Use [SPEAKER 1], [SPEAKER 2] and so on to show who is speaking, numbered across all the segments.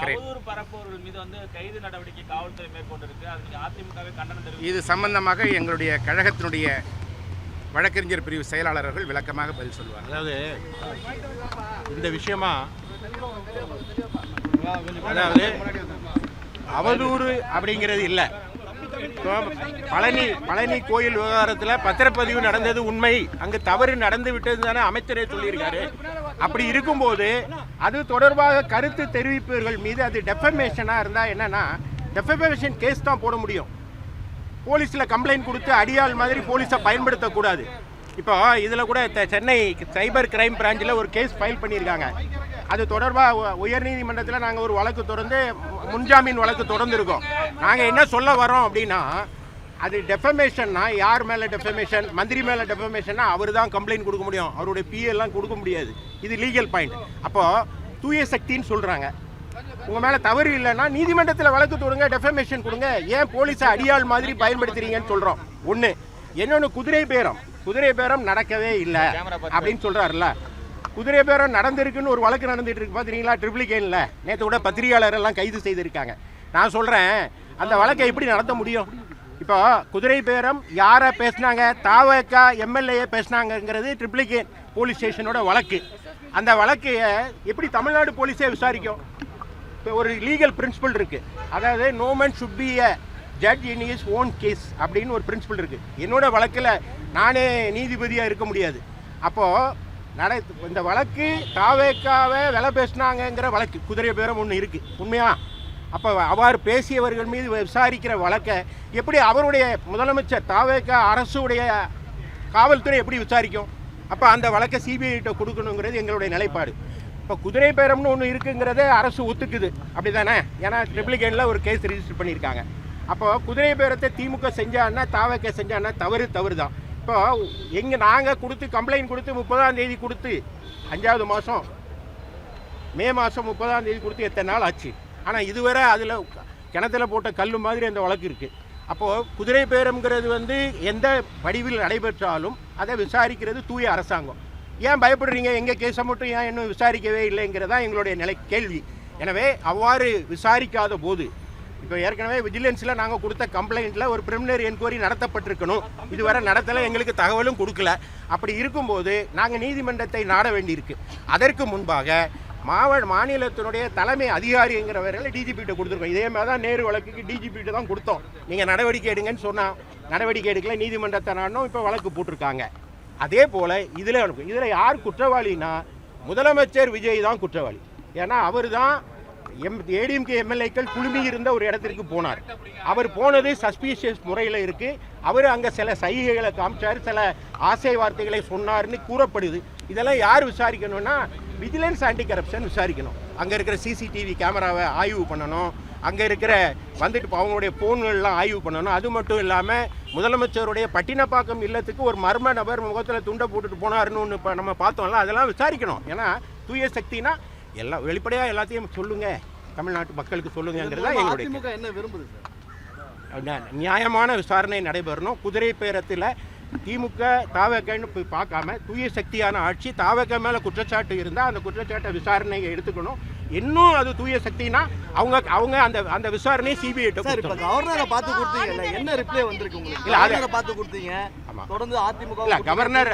[SPEAKER 1] வருகிறேன். இது சம்பந்தமாக எங்களுடைய கழகத்தினுடைய வழக்கறிஞர் பிரிவு செயலாளர்கள் விளக்கமாக பதில் சொல்வார்.
[SPEAKER 2] அதாவது இந்த விஷயமா அதாவது அவதூறு அப்படிங்கிறது இல்லை. பழனி கோயில் விவகாரத்தில் பத்திரப்பதிவு நடந்தது உண்மை, அங்கு தவறு நடந்து விட்டது தானே அமைச்சரே சொல்லியிருக்காரு. அப்படி இருக்கும்போது அது தொடர்பாக கருத்து தெரிவிப்பவர்கள் மீது அது டெஃபமேஷனாக இருந்தால் என்னன்னா டெஃபமேஷன் கேஸ் தான் போட முடியும். போலீஸில் கம்ப்ளைண்ட் கொடுத்து அடியாள் மாதிரி போலீஸை பயன்படுத்தக்கூடாது. இப்போ இதில் கூட சென்னை சைபர் கிரைம் பிரான்ச்சில் ஒரு கேஸ் ஃபைல் பண்ணியிருக்காங்க. அது தொடர்பாக உயர்நீதிமன்றத்தில் நாங்கள் ஒரு வழக்கு தொடர்ந்து முன்ஜாமீன் வழக்கு தொடர்ந்துருக்கோம். நாங்கள் என்ன சொல்ல வரோம் அப்படின்னா, அது டெஃபமேஷன்னா யார் மேலே டெஃபமேஷன், மந்திரி மேலே டெஃபமேஷன்னா அவர் தான் கம்ப்ளைண்ட் கொடுக்க முடியும், அவருடைய பிஎல்லாம் கொடுக்க முடியாது. இது லீகல் பாயிண்ட். அப்போது தூய சக்தின்னு சொல்கிறாங்க. உங்கள் மேலே தவறு இல்லைன்னா நீதிமன்றத்தில் வழக்கு தொடுங்க, டெஃபமேஷன் கொடுங்க. ஏன் போலீஸை அடியாள் மாதிரி பயன்படுத்துறீங்கன்னு சொல்கிறோம். ஒன்று. இன்னொன்று, குதிரை பேரம் நடக்கவே இல்லை அப்படின்னு சொல்கிறாருல்ல. குதிரை பேரம் நடந்திருக்குன்னு ஒரு வழக்கு நடந்துட்டு இருக்கு பார்த்துறீங்களா ட்ரிப்ளிகேனில். நேற்று கூட பத்திரிகையாளர் எல்லாம் கைது செய்திருக்காங்க. நான் சொல்கிறேன், அந்த வழக்கை எப்படி நடத்த முடியும்? இப்போ குதிரை பேரம் யாரை பேசினாங்க, தாவக எம்எல்ஏ பேசினாங்கிறது ட்ரிப்ளிகேன் போலீஸ் ஸ்டேஷனோட வழக்கு. அந்த வழக்கு எப்படி தமிழ்நாடு போலீஸே விசாரிக்கும்? இப்போ ஒரு லீகல் பிரின்சிபல் இருக்குது. அதாவது no man should be a judge in his own case அப்படின்னு ஒரு பிரின்சிபல் இருக்குது. என்னோட வழக்கில் நானே நீதிபதியாக இருக்க முடியாது. அப்போது இந்த வழக்கு தாவேக்காவை விலை பேசினாங்கிற வழக்கு குதிரை பேரம் ஒன்று இருக்குது உண்மையா? அப்போ அவ்வாறு பேசியவர்கள் மீது விசாரிக்கிற வழக்கை எப்படி அவருடைய முதலமைச்சர் தாவேக்கா அரசுடைய காவல்துறை எப்படி விசாரிக்கும்? அப்போ அந்த வழக்கை சிபிஐட்ட கொடுக்கணுங்கிறது எங்களுடைய நிலைப்பாடு. இப்போ குதிரை பேரம்னு ஒன்று இருக்குங்கிறத அரசு ஒத்துக்குது, அப்படி தானே? ஏன்னா ட்ரிப்ளிகேனில் ஒரு கேஸ் ரிஜிஸ்டர் பண்ணியிருக்காங்க. அப்போது குதிரை பேரத்தை திமுக செஞ்சான்னா தாவேக்கா செஞ்சான்னா தவறு தான். இப்போ நாங்கள் கொடுத்து கம்ப்ளைண்ட் கொடுத்து 30ஆம் தேதி கொடுத்து 5வது மாதம் மே மாதம் 30ஆம் தேதி கொடுத்து எத்தனை நாள் ஆச்சு? ஆனால் இதுவரை அதில் கிணத்துல போட்ட கல் மாதிரி அந்த வழக்கு இருக்குது. அப்போது குதிரை பேரம்ங்கிறது எந்த வடிவில் நடைபெற்றாலும் அதை விசாரிக்கிறது தூய அரசாங்கம். ஏன் பயப்படுறீங்க? எங்கள் கேஸை மட்டும் ஏன் இன்னும் விசாரிக்கவே இல்லைங்கிறதா எங்களுடைய கேள்வி. எனவே அவ்வாறு விசாரிக்காத போது இப்போ ஏற்கனவே விஜிலன்ஸில் நாங்கள் கொடுத்த கம்ப்ளைண்ட்டில் ஒரு பிரிமினரி என்கொயரி நடத்தப்பட்டிருக்கணும். இதுவரை நடத்தலை, எங்களுக்கு தகவலும் கொடுக்கல. அப்படி இருக்கும்போது நாங்கள் நீதிமன்றத்தை நாட வேண்டியிருக்கு. அதற்கு முன்பாக மாநிலத்தினுடைய தலைமை அதிகாரிங்கிறவர்களை டிஜிபிகிட்ட கொடுத்துருக்கோம். இதே மாதிரி தான் நேரு வழக்குக்கு டிஜிபிகிட்ட தான் கொடுத்தோம். நீங்கள் நடவடிக்கை எடுங்கன்னு சொன்னால் நடவடிக்கை எடுக்கல, நீதிமன்றத்தை நாடணும். இப்போ வழக்கு போட்டிருக்காங்க. அதே போல் இதில் யார் குற்றவாளினா முதலமைச்சர் விஜய் தான் குற்றவாளி. ஏன்னா அவர் தான் ஏடிஎம்கே எம்எல்ஏக்கள் குழுமி இருந்த ஒரு இடத்திற்கு போனார். அவர் போனது சஸ்பீஷியஸ் முறையில் இருக்குது. அவர் அங்கே சில சைகைகளை காமிச்சார், சில ஆசை வார்த்தைகளை சொன்னார்னு கூறப்படுது. இதெல்லாம் யார் விசாரிக்கணும்னா விஜிலன்ஸ் ஆன்டி கரப்ஷன் விசாரிக்கணும். அங்கே இருக்கிற சிசிடிவி கேமராவை ஆய்வு பண்ணணும். அங்கே இருக்கிற அவங்களுடைய ஃபோன்கள்லாம் ஆய்வு பண்ணணும். அது மட்டும் இல்லாமல் முதலமைச்சருடைய பட்டினப்பாக்கம் இல்லத்துக்கு ஒரு மர்ம நபர் முகத்தில் துண்டை போட்டுட்டு போனாருன்னு ஒன்று இப்போ நம்ம பார்த்தோம்ல, அதெல்லாம் விசாரிக்கணும். ஏன்னா தூய சக்தினா எல்லாம் வெளிப்படையாக எல்லாத்தையும் சொல்லுங்க, தமிழ்நாட்டு மக்களுக்கு சொல்லுங்கிறதா எங்களுடைய
[SPEAKER 3] என்ன விரும்புது
[SPEAKER 2] சார்? நியாயமான விசாரணை நடைபெறணும். குதிரை பேரத்தில் திமுக தாவகன்னு போய் பார்க்காம தூய சக்தியான ஆட்சி தாவக மேலே குற்றச்சாட்டு இருந்தால் அந்த குற்றச்சாட்டை விசாரணையை எடுத்துக்கணும். இன்னும் அது தூய சக்தினா அவங்க அந்த விசாரணையை சிபிஐட்ட
[SPEAKER 3] சார். இப்போ கவர்னரை பார்த்து கொடுத்தீங்கல்ல, என்ன ரிப்ளை வந்திருக்கு உங்களுக்கு? இல்லை அதை பார்த்து கொடுத்தீங்க. தொடர்ந்து அதிமுக
[SPEAKER 2] இல்லை கவர்னர்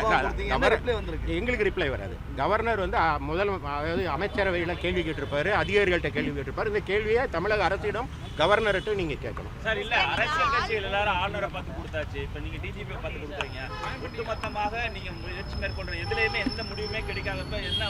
[SPEAKER 2] எங்களுக்கு ரிப்ளை வராது. கவர்னர் அதாவது அமைச்சரவையில் கேள்வி கேட்டிருப்பாரு, அதிகாரிகள்கிட்ட கேள்வி கேட்டிருப்பாரு. இந்த கேள்வியை தமிழக அரசிடம் கவர்னர்கிட்ட நீங்கள் கேட்கணும்
[SPEAKER 4] சார். இல்லை அரசியல் கட்சிகள் எல்லாரும் ஆளுநரை பார்த்து கொடுத்தாச்சு, இப்போ நீங்கள் டிஜிபி பார்த்து கொடுக்குறீங்க. ஒட்டுமொத்தமாக நீங்கள் முயற்சி மேற்கொள்ற எதுலையுமே எந்த முடிவுமே கிடைக்காதப்ப என்ன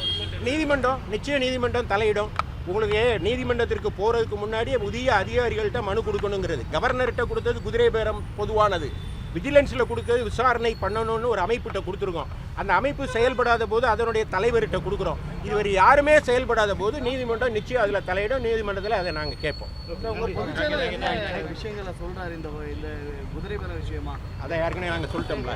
[SPEAKER 2] நீதிமன்றம் நிச்சயம் நீதிமன்றம் தலையிடும். உங்களுக்கு நீதிமன்றத்திற்கு போகிறதுக்கு முன்னாடியே உரிய அதிகாரிகள்கிட்ட மனு கொடுக்கணுங்கிறது. கவர்னர்கிட்ட கொடுத்தது குதிரை பேரம் பொதுவானது. விஜிலன்ஸில் கொடுக்கறது விசாரணை பண்ணணும்னு ஒரு அமைப்புகிட்ட கொடுத்துருக்கோம். அந்த அமைப்பு செயல்படாத போது அதனுடைய தலைவர்கிட்ட கொடுக்குறோம். இதுவரை யாருமே செயல்படாத போது நீதிமன்றம் நிச்சயம் அதில் தலையிடும். நீதிமன்றத்தில் அதை நாங்கள் கேட்போம்.
[SPEAKER 3] விஷயங்களை சொல்கிறார் இந்த குதிரை பேர விஷயமா?
[SPEAKER 2] அதை ஏற்கனவே நாங்கள் சொல்லிட்டோம்ல.